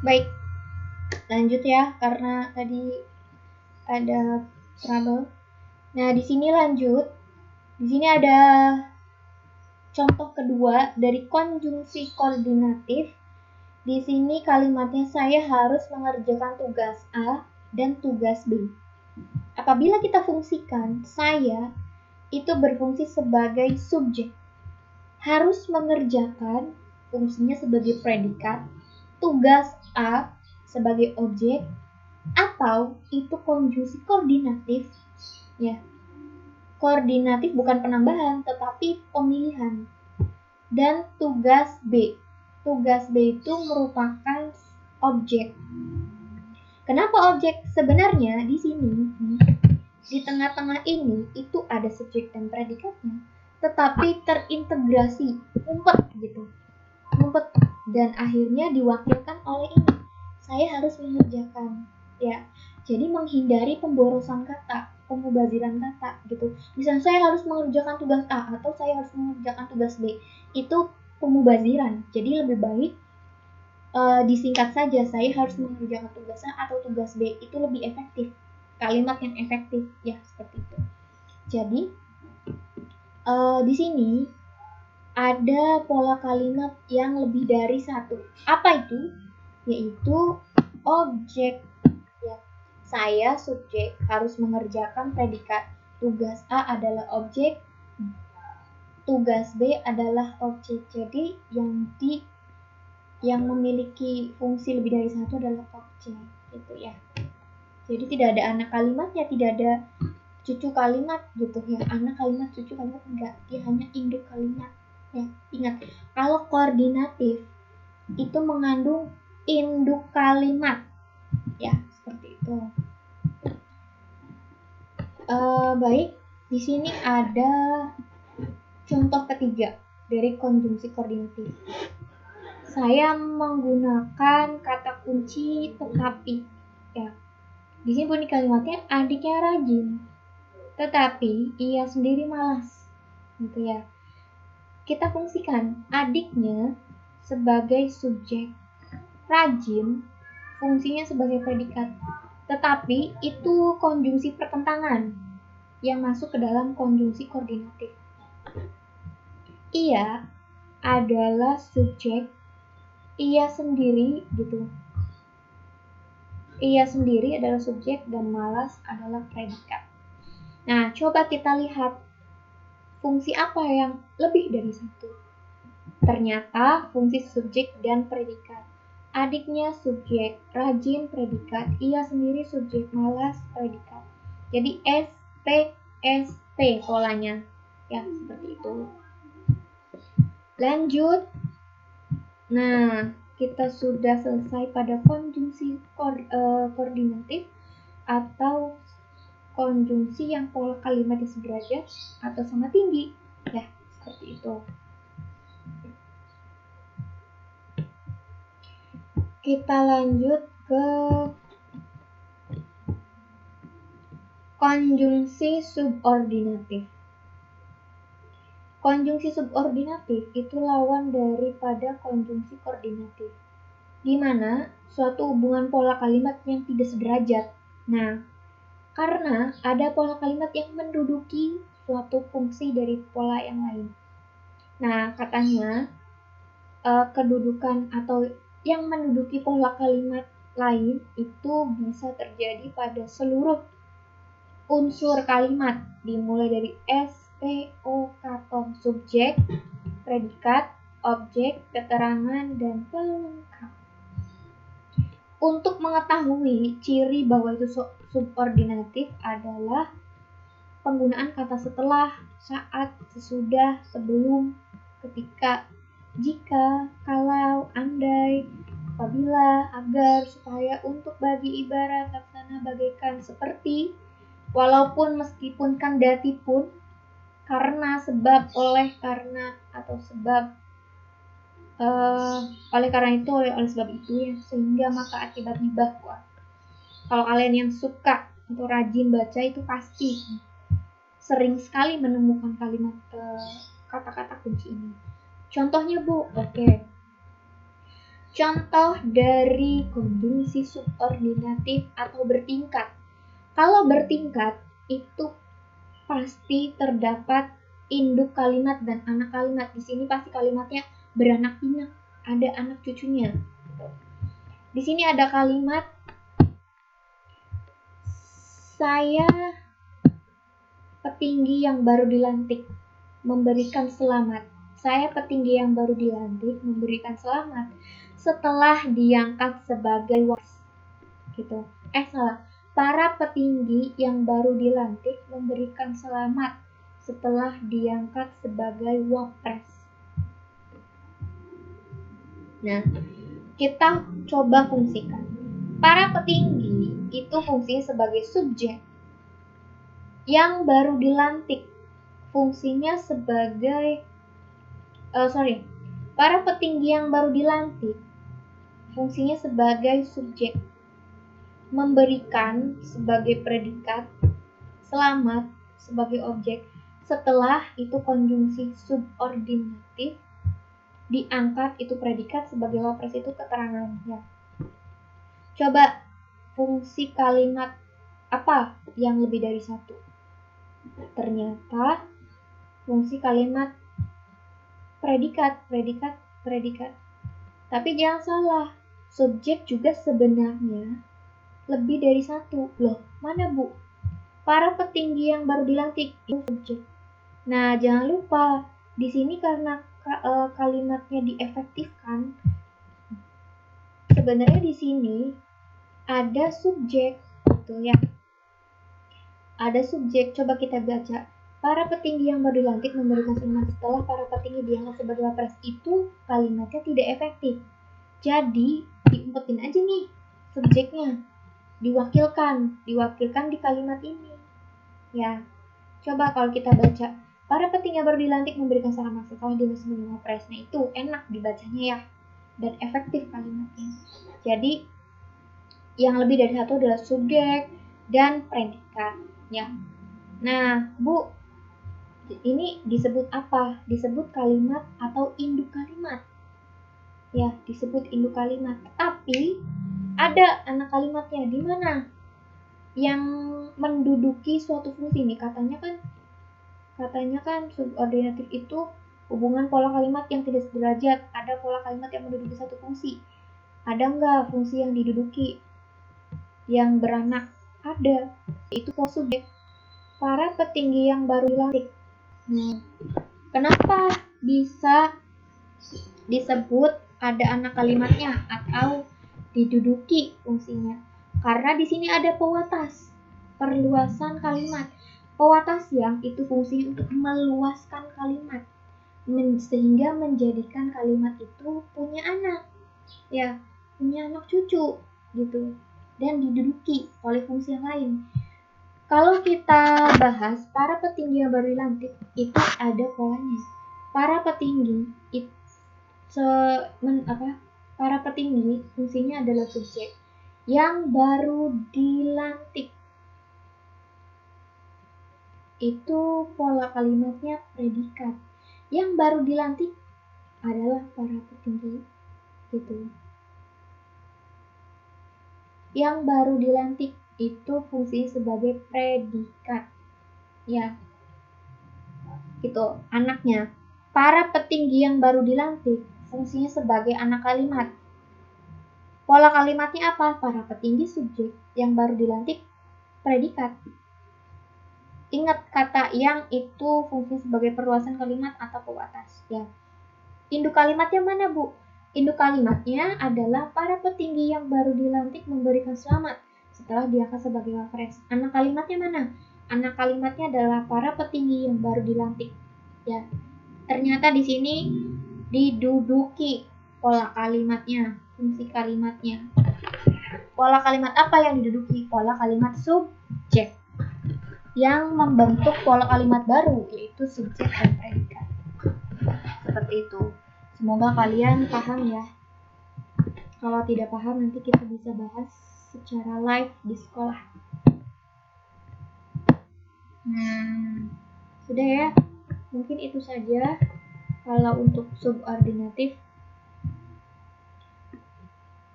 Baik, lanjut ya karena tadi ada trouble. Nah, di sini lanjut. Di sini ada contoh kedua dari konjungsi koordinatif. Di sini kalimatnya saya harus mengerjakan tugas A dan tugas B. Apabila kita fungsikan, saya itu berfungsi sebagai subjek. Harus mengerjakan fungsinya sebagai predikat, tugas A sebagai objek, atau itu konjungsi koordinatif ya. Koordinatif bukan penambahan tetapi pemilihan. Dan tugas B. Tugas B itu merupakan objek. Kenapa objek? Sebenarnya di sini di tengah-tengah ini itu ada subjek dan predikatnya, tetapi terintegrasi, ngumpet gitu. Ngumpet dan akhirnya diwakilkan oleh ini. Saya harus mengerjakan ya. Jadi menghindari pemborosan kata, pemubaziran kata gitu. Misalnya saya harus mengerjakan tugas A atau saya harus mengerjakan tugas B, itu pemubaziran. Jadi lebih baik disingkat saja, saya harus mengerjakan tugas A atau tugas B, itu lebih efektif. Kalimat yang efektif ya, seperti itu. Jadi di sini ada pola kalimat yang lebih dari satu. Apa itu? Yaitu objek. Ya. Saya subjek harus mengerjakan predikat. Tugas A adalah objek, tugas B adalah objek. Jadi yang memiliki fungsi lebih dari satu adalah objek, gitu ya. Jadi tidak ada anak kalimatnya, tidak ada cucu kalimat gitu ya. Anak kalimat, cucu kalimat enggak. Dia hanya induk kalimat. Ya, ingat, kalau koordinatif itu mengandung induk kalimat. Ya, seperti itu. Baik, di sini ada contoh ketiga dari konjungsi koordinatif. Saya menggunakan kata kunci tetapi. Ya, di sini bunyi kalimatnya adiknya rajin, tetapi ia sendiri malas, gitu ya. Kita fungsikan adiknya sebagai subjek, rajin fungsinya sebagai predikat, tetapi itu konjungsi pertentangan yang masuk ke dalam konjungsi koordinatif. Ia adalah subjek, ia sendiri gitu. Ia sendiri adalah subjek dan malas adalah predikat. Nah, coba kita lihat fungsi apa yang lebih dari satu. Ternyata fungsi subjek dan predikat. Adiknya subjek, rajin predikat, ia sendiri subjek, malas predikat. Jadi ST polanya. Ya, seperti itu. Lanjut. Nah, kita sudah selesai pada konjungsi koordinatif atau konjungsi yang pola kalimatnya sederajat atau sama tinggi. Ya, seperti itu. Kita lanjut ke konjungsi subordinatif. Konjungsi subordinatif itu lawan daripada konjungsi koordinatif, di mana suatu hubungan pola kalimat yang tidak sederajat. Nah, karena ada pola kalimat yang menduduki suatu fungsi dari pola yang lain. Nah, katanya kedudukan atau yang menduduki pola kalimat lain itu bisa terjadi pada seluruh unsur kalimat, dimulai dari SPO katon, subjek, predikat, objek, keterangan, dan pelengkap. Untuk mengetahui ciri bahwa itu subordinatif adalah penggunaan kata setelah, saat, sesudah, sebelum, ketika, jika, kalau, andai, apabila, agar, supaya, untuk, bagi, ibarat, laksana, bagaikan, seperti, walaupun, meskipun, kendati pun, karena, sebab, oleh, karena, atau sebab, oleh karena itu, oleh sebab itu ya, sehingga, maka, akibatnya, bahwa. Kalau kalian yang suka atau rajin baca itu pasti sering sekali menemukan kalimat kata-kata kunci ini. Contohnya Bu, oke. Contoh dari konjungsi subordinatif atau bertingkat. Kalau bertingkat itu pasti terdapat induk kalimat dan anak kalimat. Di sini pasti kalimatnya beranak pinak, ada anak cucunya. Di sini ada kalimat saya petinggi yang baru dilantik memberikan selamat. Saya petinggi yang baru dilantik memberikan selamat setelah diangkat sebagai waris. Gitu. Salah. Para petinggi yang baru dilantik memberikan selamat setelah diangkat sebagai wapres. Nah, kita coba fungsikan. Para petinggi itu fungsinya sebagai subjek. Yang baru dilantik fungsinya sebagai para petinggi yang baru dilantik fungsinya sebagai subjek, memberikan sebagai predikat, selamat sebagai objek. Setelah itu konjungsi subordinatif, diangkat itu predikat, sebagai wapres itu keterangannya. Coba fungsi kalimat apa yang lebih dari satu? Ternyata fungsi kalimat predikat. Tapi jangan salah, subjek juga sebenarnya lebih dari satu. Loh, mana Bu? Para petinggi yang baru dilantik itu subjek. Nah, jangan lupa di sini karena kalimatnya diefektifkan, sebenarnya di sini ada subjek, betul ya? Ada subjek. Coba kita baca. Para petinggi yang baru dilantik memberikan selamat setelah para petinggi diangkat sebagai wapres. Itu kalimatnya tidak efektif. Jadi diumpetin aja nih subjeknya. Diwakilkan di kalimat ini. Ya, coba kalau kita baca. Para petinggi yang baru dilantik memberikan selamat setelah diangkat sebagai wapres. Nah, itu enak dibacanya ya. Dan efektif kalimatnya. Jadi yang lebih dari satu adalah subjek dan predikat. Ya. Nah, Bu, ini disebut apa? Disebut kalimat atau induk kalimat. Ya, disebut induk kalimat. Tapi ada anak kalimatnya. Di mana? Yang menduduki suatu fungsi nih. Katanya kan subordinatif itu hubungan pola kalimat yang tidak sederajat. Ada pola kalimat yang menduduki satu fungsi. Ada nggak fungsi yang diduduki yang beranak? Ada. Itu pola subjek. Para petinggi yang baru dilantik. Nah, kenapa bisa disebut ada anak kalimatnya atau diduduki fungsinya? Karena di sini ada pewatas, perluasan kalimat. Pewatas yang itu fungsinya untuk meluaskan kalimat, sehingga menjadikan kalimat itu punya anak, ya, punya anak cucu, gitu, dan diduduki oleh fungsi yang lain. Kalau kita bahas para petinggi yang baru dilantik, itu ada polanya. Para petinggi para petinggi fungsinya adalah subjek yang baru dilantik. Itu pola kalimatnya predikat. Yang baru dilantik adalah para petinggi, gitu. Yang baru dilantik itu fungsi sebagai predikat, ya, gitu, anaknya. Para petinggi yang baru dilantik fungsinya sebagai anak kalimat. Pola kalimatnya apa? Para petinggi subjek, yang baru dilantik predikat. Ingat kata yang itu fungsi sebagai perluasan kalimat atau pewatas, ya. Induk kalimatnya mana, Bu? Induk kalimatnya adalah para petinggi yang baru dilantik memberikan selamat setelah diangkat sebagai wapres. Anak kalimatnya mana? Anak kalimatnya adalah para petinggi yang baru dilantik. Ya, ternyata di sini diduduki pola kalimatnya, fungsi kalimatnya. Pola kalimat apa yang diduduki? Pola kalimat subjek yang membentuk pola kalimat baru, yaitu subjek dan predikat. Seperti itu. Semoga kalian paham ya. Kalau tidak paham nanti kita bisa bahas secara live di sekolah. Sudah ya. Mungkin itu saja kalau untuk subordinatif.